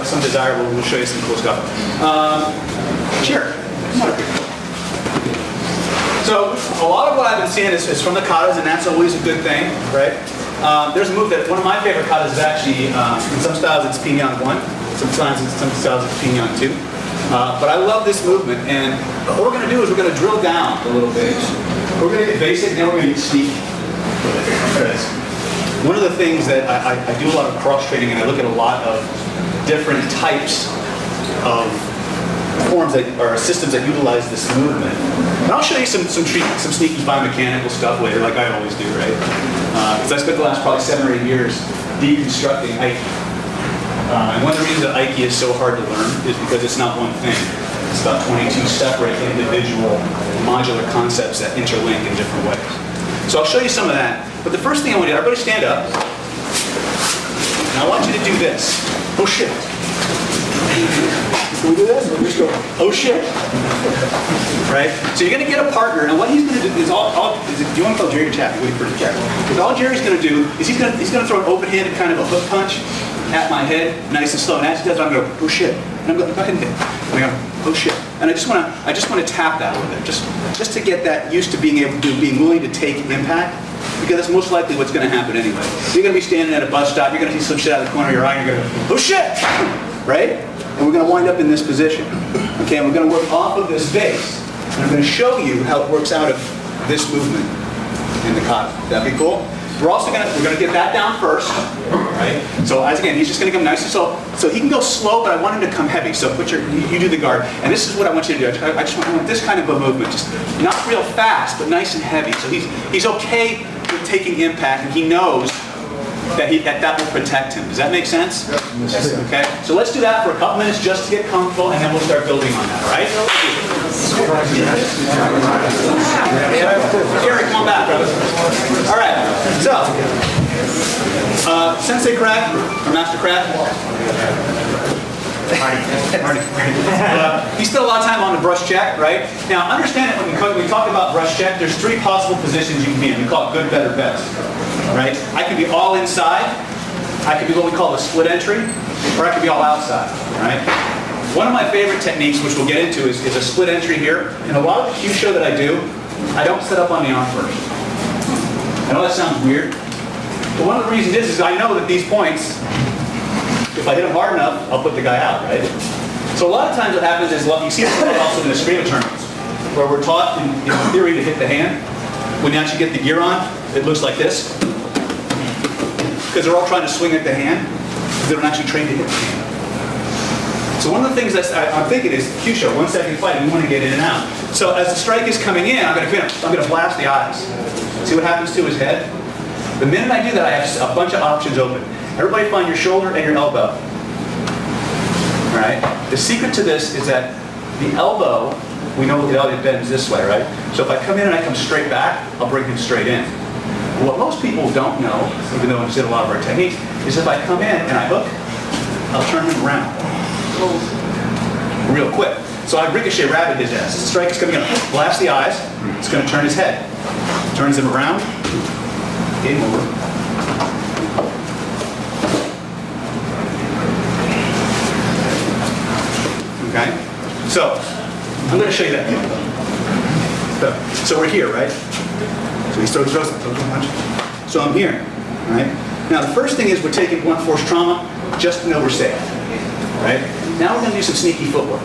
some desirable. We'll show you some cool stuff. Sure. So a lot of what I've been seeing is from the katas, and that's always a good thing, right? There's a move that one of my favorite katas is actually, in some styles it's Pinyon 1, some styles it's Pinyon 2. But I love this movement, and what we're going to do is we're going to drill down a little bit. We're going to get basic, and then we're going to get sneaky. There it is. One of the things that I do a lot of cross training, and I look at a lot of different types of forms that are systems that utilize this movement. And I'll show you some sneaky biomechanical stuff later, like I always do, right? Because I spent the last probably 7 or 8 years deconstructing Aiki. And one of the reasons that Aiki is so hard to learn is because it's not one thing. It's about 22 separate individual modular concepts that interlink in different ways. So I'll show you some of that. But the first thing I want to do, everybody stand up. And I want you to do this. Oh shit. Can we do this? Or just go, oh shit. Right? So you're going to get a partner, and what he's going to do is do you want to call Jerry or Chappie? Wait for the Chappie. Because all Jerry's going to do is he's going to throw an open-handed kind of a hook punch at my head, nice and slow. And as he does, I'm going to go, oh shit. And I'm going, go ahead and get it. And I go, oh shit. And I just want to tap that a little bit, just to get that used to being willing to take impact. Because that's most likely what's going to happen anyway. You're going to be standing at a bus stop, you're going to see some shit out of the corner of your eye, and you're going to go, oh shit! Right? And we're going to wind up in this position. Okay, and we're going to work off of this base. And I'm going to show you how it works out of this movement in the kata. That'd be cool? We're going to get that down first. Right? So as again, he's just going to come nice and slow. So he can go slow, but I want him to come heavy. So you do the guard. And this is what I want you to do. I just want this kind of a movement. Just not real fast, but nice and heavy. So he's okay with taking impact, and he knows that will protect him. Does that make sense? Yes. Okay. So let's do that for a couple minutes just to get comfortable, and then we'll start building on that. All right? Gary, come on back, brother. All right. So, Sensei Crack or Master Crack. He spent a lot of time on the brush check, right? Now, understand that when we talk about brush check, there's 3 possible positions you can be in. We call it good, better, best. Right? I could be all inside. I could be what we call a split entry, or I could be all outside. Right? One of my favorite techniques, which we'll get into, is a split entry here. And a lot of the Kyusho that I do, I don't set up on the arm first. I know that sounds weird, but one of the reasons is I know that these points, if I hit them hard enough, I'll put the guy out, right? So a lot of times what happens is, you see this also in the Eskrima tournaments, where we're taught in theory to hit the hand. When you actually get the gear on, it looks like this. Because they're all trying to swing at the hand, because they don't actually train to hit the hand. So one of the things that I'm thinking is, Kyusho, 1 second fight, we want to get in and out. So as the strike is coming in, I'm going to blast the eyes. See what happens to his head? The minute I do that, I have a bunch of options open. Everybody find your shoulder and your elbow. All right? The secret to this is that the elbow, we know it bends this way, right? So if I come in and I come straight back, I'll bring him straight in. What most people don't know, even though I've said a lot of our techniques, is if I come in and I hook, I'll turn him around. Real quick. So I ricochet rabbit his ass. The strike is coming in, blast the eyes, it's going to turn his head. Turns him around, game over. Okay? So, I'm going to show you that. So we're here, right? So he throws a punch. So I'm here, right? Now the first thing is we're taking blunt force trauma just to know we're safe, right? Now we're going to do some sneaky footwork,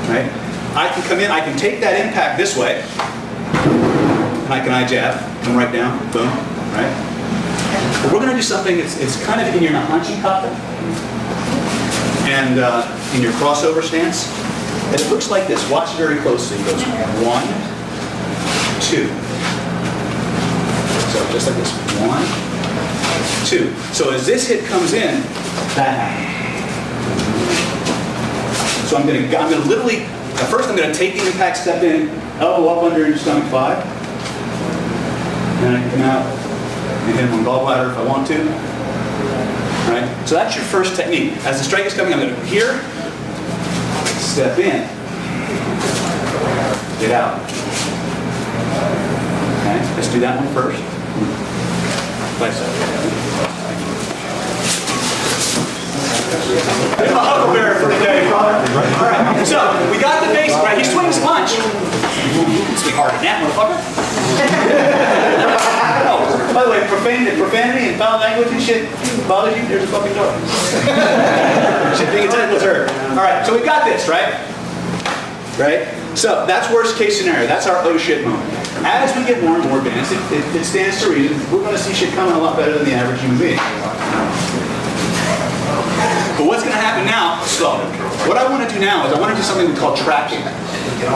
right? I can come in, I can take that impact this way, and I can eye jab, come right down, boom, right? But we're going to do something it's kind of in your Nahanchi kata and in your crossover stance. And it looks like this. Watch very closely. It goes 1, 2. So just like this. 1, 2. So as this hit comes in, that happens. So I'm going to literally, first I'm going to take the impact, step in, elbow up under your stomach 5. And I can come out and hit him on gallbladder if I want to. Right? So that's your first technique. As the strike is coming, I'm going to go here, step in, get out. Okay, let's do that one first. Bicep. I'm a huckleberry for the day, brother. All right, so we got the basic, right? He swings punch. Swing harder than that, motherfucker. Oh, by the way, profanity and foul language and shit bothers you, there's a fucking door. Shit being a tentacle turd. All right, so we got this, right? Right? So that's worst case scenario. That's our oh shit moment. As we get more and more advanced, it stands to reason we're going to see shit coming a lot better than the average human being. But what's going to happen now? So, what I want to do now is I want to do something we call tracking.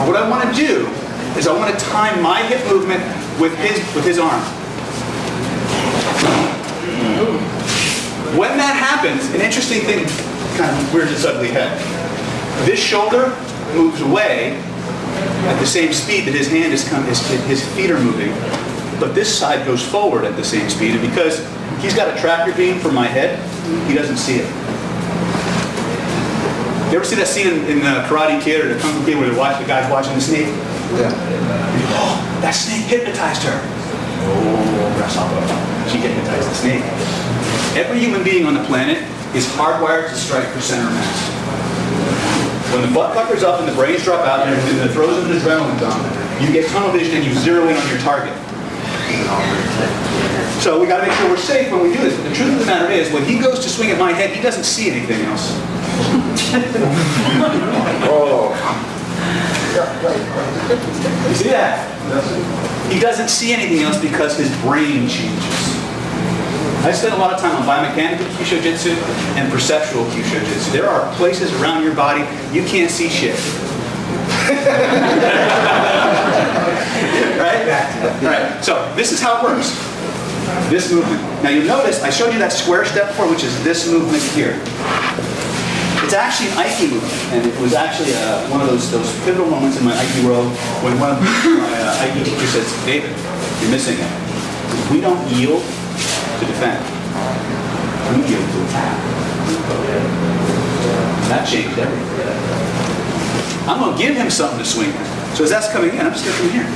What I want to do is I want to time my hip movement with his arm. When that happens, an interesting thing kind of rears its ugly head. This shoulder moves away at the same speed that his hand is coming, his feet are moving, but this side goes forward at the same speed, and because he's got a tractor beam for my head, he doesn't see it. You ever see that scene in the Karate Kid or the Kung Fu Kid where the guy's watching the snake? Yeah. Oh, that snake hypnotized her. Oh, grasshopper. She hypnotized the snake. Every human being on the planet is hardwired to strike for center mass. When the butt puckers up and the brains drop out and the throes of adrenaline on, you get tunnel vision and you zero in on your target. So we got to make sure we're safe when we do this. But the truth of the matter is, when he goes to swing at my head, he doesn't see anything else. Oh. You see that? He doesn't see anything else because his brain changes. I spent a lot of time on biomechanical Kyusho-jitsu and perceptual Kyusho-jitsu. There are places around your body you can't see shit. Right? Right. So this is how it works. This movement. Now you'll notice I showed you that square step before, which is this movement here. It's actually an Aiki movement, and it was actually one of those pivotal moments in my Aiki world when one of my Aiki teachers says, "David, you're missing it. We don't yield to defend. We yield to attack." That changed everything. I'm going to give him something to swing at. So as that's coming in, I'm just going to come here.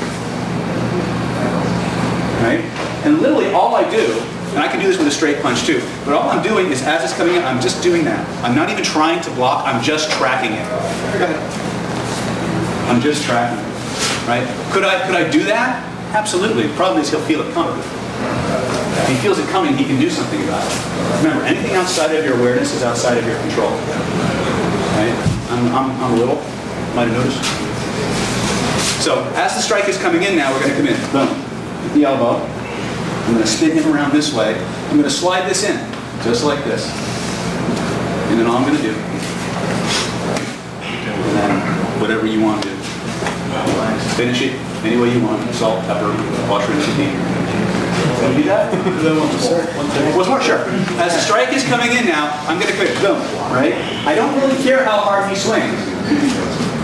Right? And literally all I do, and I can do this with a straight punch too, but all I'm doing is as it's coming in, I'm just doing that. I'm not even trying to block, I'm just tracking it. Go ahead. I'm just tracking it. Right? Could I do that? Absolutely. The problem is he'll feel it coming. If he feels it coming, he can do something about it. Remember, anything outside of your awareness is outside of your control. Right? I'm little. Might have noticed. So, as the strike is coming in now, we're going to come in. Boom. Hit the elbow. I'm going to spin him around this way. I'm going to slide this in, just like this. And then all I'm going to do, and then whatever you want to do. Finish it any way you want. Salt, pepper, wash, rinse, repeat. Want to do that? What's more? Sure. As the strike is coming in now, I'm going to quit. Boom. Right? I don't really care how hard he swings.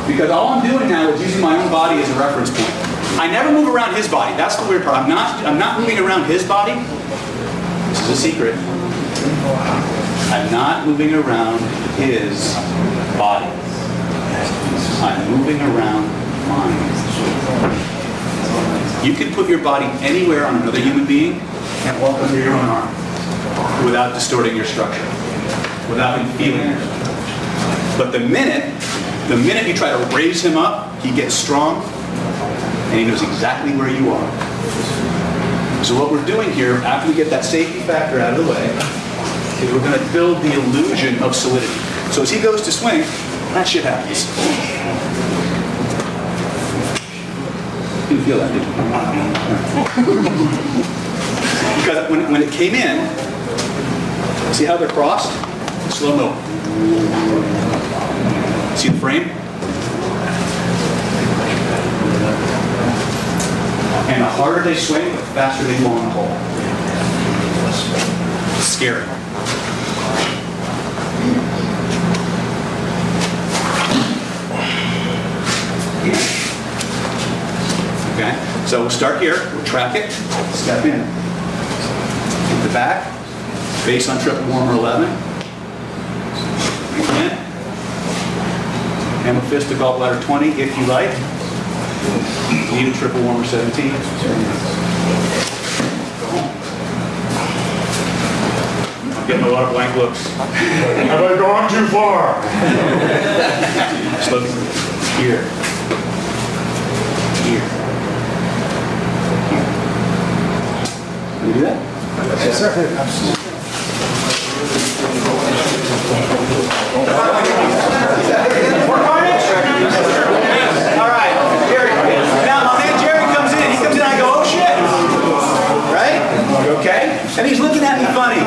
Because all I'm doing now is using my own body as a reference point. I never move around his body. That's the weird part. I'm not moving around his body. This is a secret. I'm not moving around his body. I'm moving around mine. You can put your body anywhere on another human being and walk under your own arm without distorting your structure, without him feeling your structure. But the minute you try to raise him up, he gets strong, and he knows exactly where you are. So what we're doing here, after we get that safety factor out of the way, is we're going to build the illusion of solidity. So as he goes to swing, that shit happens. You didn't feel that, did you? Because when it came in, see how they're crossed? Slow-mo. See the frame? And the harder they swing, the faster they go in the hole. It's scary. Okay, so we'll start here, we'll track it, step in. Hit the back, base on triple warmer 11. Again. Hammer fist to Gallbladder 20 if you like. Need a triple warmer 17. Go home. Getting a lot of blank looks. Have I gone too far? Slowly. Here. Here. Can you do that? Yes, sir. Absolutely. All right, Jerry. Now my man Jerry comes in. He comes in. I go, oh shit. Right? You okay? And he's looking at me funny.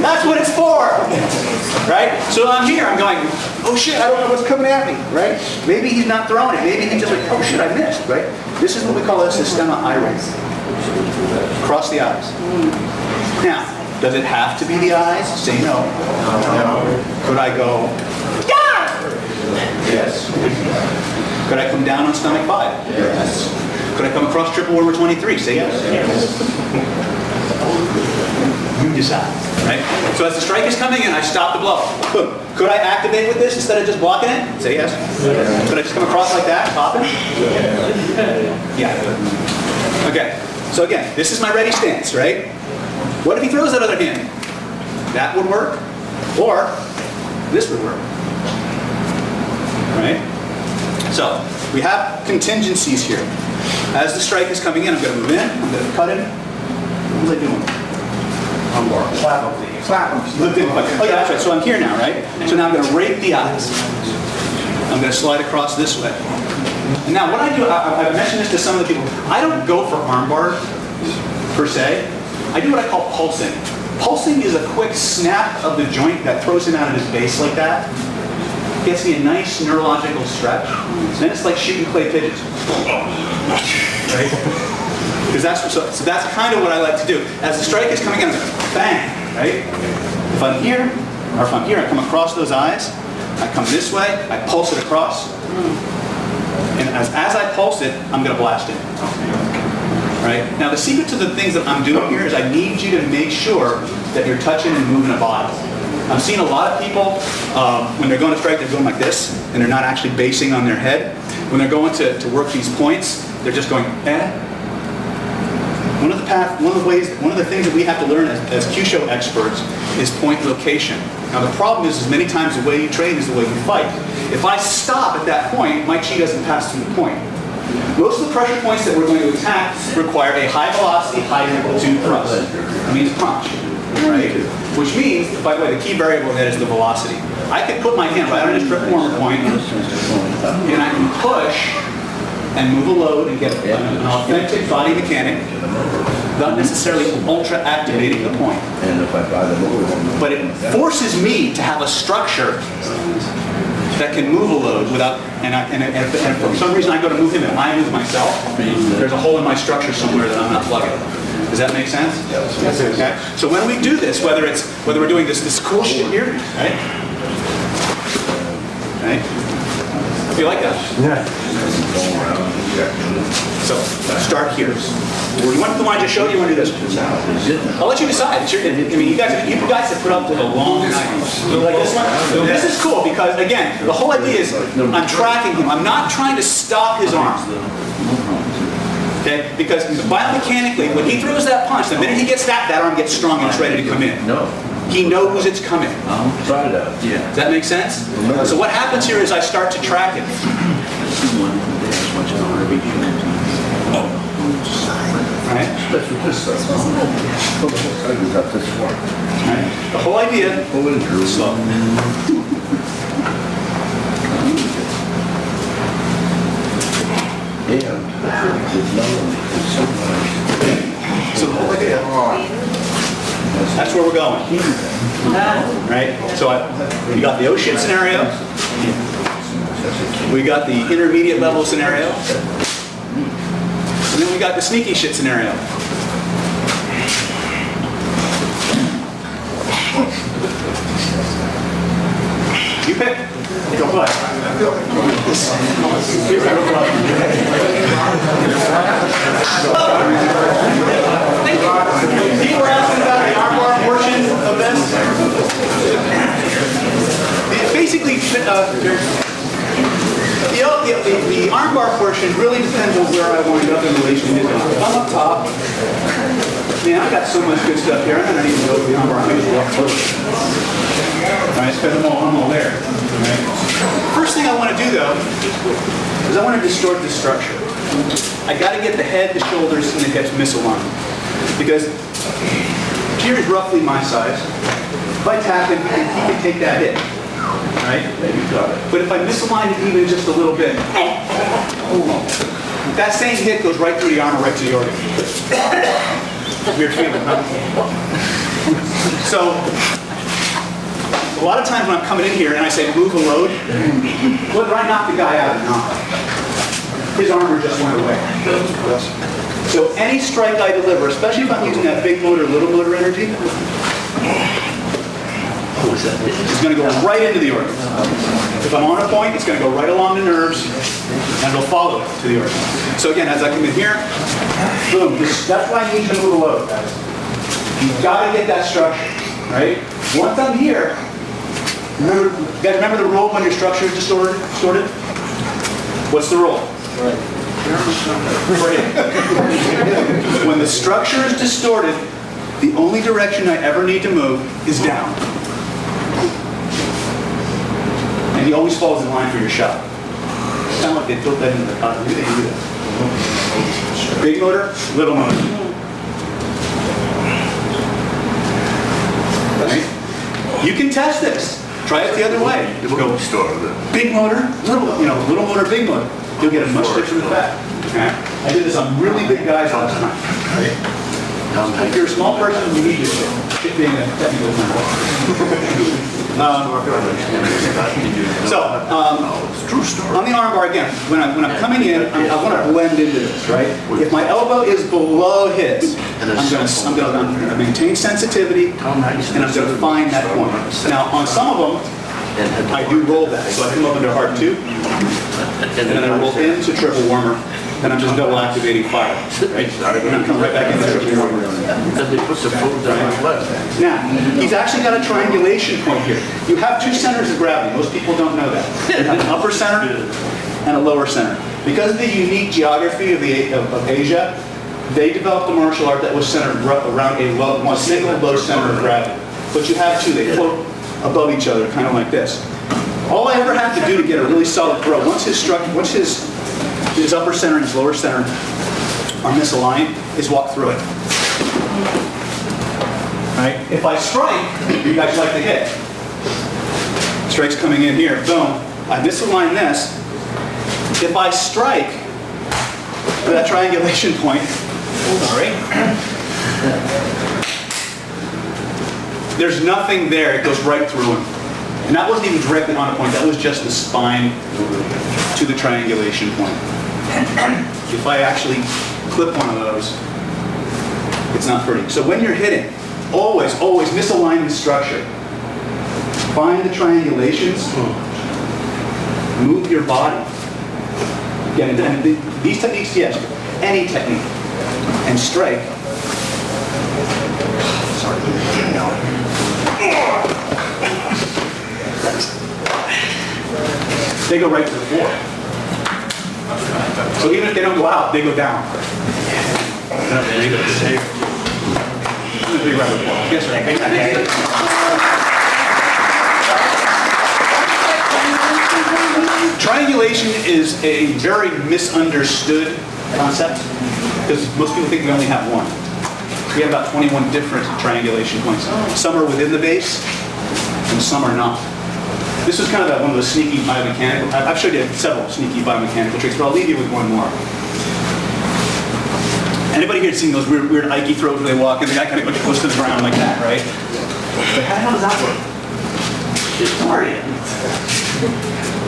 That's what it's for. Right? So I'm here. I'm going, oh shit, I don't know what's coming at me. Right? Maybe he's not throwing it. Maybe he's just like, oh shit, I missed. Right? This is what we call a systema iris. Across the eyes. Now, does it have to be the eyes? Say no. No. Could I go, yeah! Yes. Could I come down on stomach 5? Yes. Could I come across triple over 23? Say yes. Yes. You decide, right? So as the strike is coming in, I stop the blow. Boom. Could I activate with this instead of just blocking it? Say yes. Could I just come across like that, popping? Yeah. Okay. So again, this is my ready stance, right? What if he throws that other hand? That would work, or this would work, right? So we have contingencies here. As the strike is coming in, I'm going to move in, I'm going to cut in. What was I doing? Slap him. Slap him. Looked in. Oh yeah, that's right. So I'm here now, right? So now I'm going to rake the eyes. I'm going to slide across this way. And now what I do, I've mentioned this to some of the people, I don't go for armbar per se. I do what I call pulsing. Pulsing is a quick snap of the joint that throws him out of his base like that. Gets me a nice neurological stretch. Then it's like shooting clay pigeons. Right? Because so that's kind of what I like to do. As the strike is coming in, I'm going to bang, right? If I'm here, or if I'm here, I come across those eyes. I come this way, I pulse it across. And as I pulse it, I'm going to blast it. Right? Now the secret to the things that I'm doing here is I need you to make sure that you're touching and moving a body. I've seen a lot of people, when they're going to strike, they're going like this, and they're not actually basing on their head. When they're going to work these points, they're just going, eh. One of the things that we have to learn as Kyusho experts is point location. Now the problem is many times the way you train is the way you fight. If I stop at that point, my chi doesn't pass through the point. Most of the pressure points that we're going to attack require a high velocity, high amplitude thrust. That means punch, right? Which means, by the way, the key variable in that is the velocity. I can put my hand right on his trip former point, and I can push and move a load and get an authentic body mechanic, not necessarily ultra activating the point. But it forces me to have a structure that can move a load without, and for some reason I go to move him and I move myself, there's a hole in my structure somewhere that I'm not plugging. Does that make sense? Yes. Okay. So when we do this, whether we're doing this cool shit here, right? You like that? Yeah. So start here. You want the one I just showed you? You want to do this? I'll let you decide. I mean, you guys have put up with a long night. You like this one? This is cool because, again, the whole idea is I'm tracking him. I'm not trying to stop his arm. Okay? Because biomechanically, when he throws that punch, the minute he gets that arm gets strong and it's ready to come in. No. He knows it's coming. Try it out. Yeah. Does that make sense? So what happens here is I start to track it. Right? The whole idea is slow. So the whole idea. That's where we're going. Right? So we got the oh shit scenario. We got the intermediate level scenario. And then we got the sneaky shit scenario. You pick. Go play. People are asking about the armbar portion of this. Basically, the armbar portion really depends on where I wind up in relation to his arm. If I'm so much good stuff here. I'm going to need to go to the armbar. I'm going to walk close. All right, because I'm all there. All right. First thing I want to do, though, is I want to distort the structure. I got to get the head, the shoulders, and the hips misaligned. Because here is roughly my size. If I tap him, he can take that hit. Right? But if I misalign it even just a little bit, that same hit goes right through the arm, right to the organ. Weird feeling, huh? So, a lot of times when I'm coming in here and I say move a load, whether I knock the guy out or not, his armor just went away. So any strike I deliver, especially if I'm using that big motor, little motor energy, it's going to go right into the organ. If I'm on a point, it's going to go right along the nerves, and it'll follow to the organ. So again, as I come in here, boom, that's why I need to move a load, guys. You've got to get that structure, right? Once I'm here, remember, you guys remember the rule when your structure is distorted? What's the rule? Right. When the structure is distorted, the only direction I ever need to move is down. And he always falls in line for your shot. It's kind of like they built that into the cut. They do that. Big motor, little motor. Right? You can test this. Try it the other way. Go big motor, little motor, big motor. You'll get a much different effect. Okay? I did this on really big guys last time. Right? If you're a small person, you need this shit being a technical term. So, on the armbar again, when I'm coming in, I want to blend into this, right? If my elbow is below his, I'm going to maintain sensitivity, and I'm going to find that point. Now, on some of them, I do roll back, so I come up into hard 2, and then I roll into triple warmer, and I'm just double activating fire, right? And I'm coming right back into triple warmer. Now, he's actually got a triangulation point here. You have 2 centers of gravity. Most people don't know that. You have an upper center and a lower center. Because of the unique geography of Asia, they developed a martial art that was centered around one single low center of gravity. But you have 2. They float above each other, kind of like this. All I ever have to do to get a really solid throw, once his upper center and his lower center are misaligned, is walk through it. Right? If I strike, you guys like to hit. Strike's coming in here, boom. I misalign this. If I strike for that triangulation point, there's nothing there, it goes right through him. And that wasn't even directly on a point, that was just the spine to the triangulation point. If I actually clip one of those, it's not pretty. So when you're hitting, always misalign the structure. Find the triangulations, move your body. Again, and these techniques, yes, any technique. And strike. Sorry. They go right to the floor. So even if they don't go out, they go down. Yes, sir. Triangulation is a very misunderstood concept because most people think we only have one. We have about 21 different triangulation points. Some are within the base, and some are not. This is kind of one of those sneaky biomechanical. I've showed you several sneaky biomechanical tricks, but I'll leave you with one more. Anybody here seen those weird Aiki throws where they walk and the guy kind of goes close to the ground like that, right? But how the hell does that work?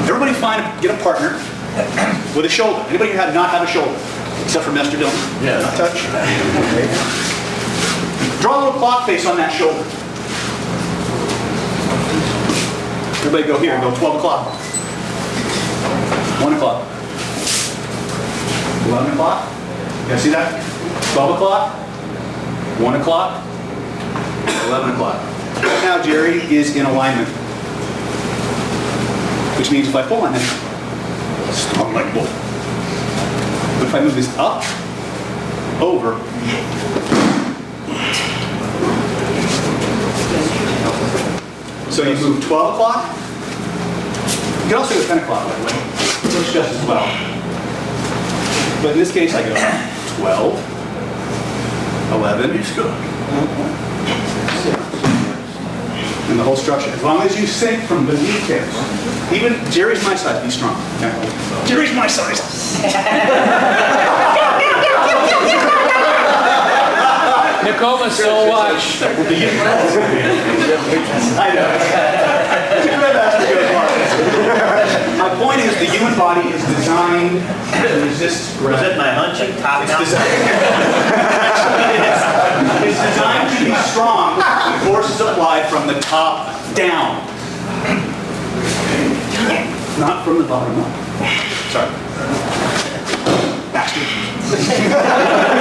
Everybody get a partner with a shoulder. Anybody here not have a shoulder? Except for Mr. Dillon? Yeah. Not touch? Okay. Draw a little clock face on that shoulder. Everybody go here, go 12 o'clock. 1 o'clock. 11 o'clock. You guys see that? 12 o'clock. 1 o'clock. 11 o'clock. Right now Jerry is in alignment. Which means if I pull on him, strong like bull. But if I move this up, over, So you move 12 o'clock. You can also go 10 o'clock, by the way. Works just as well. But in this case, I go 12, 11. It's good. And the whole structure. As long as you sink from beneath here. Even Jerry's my size, be strong. Okay. Jerry's my size. Nicoma still watch. I know. My point is the human body is designed to resist Was it my hunching top down? It's designed to be strong with forces applied from the top down. Not from the bottom up. Sorry. Bastard.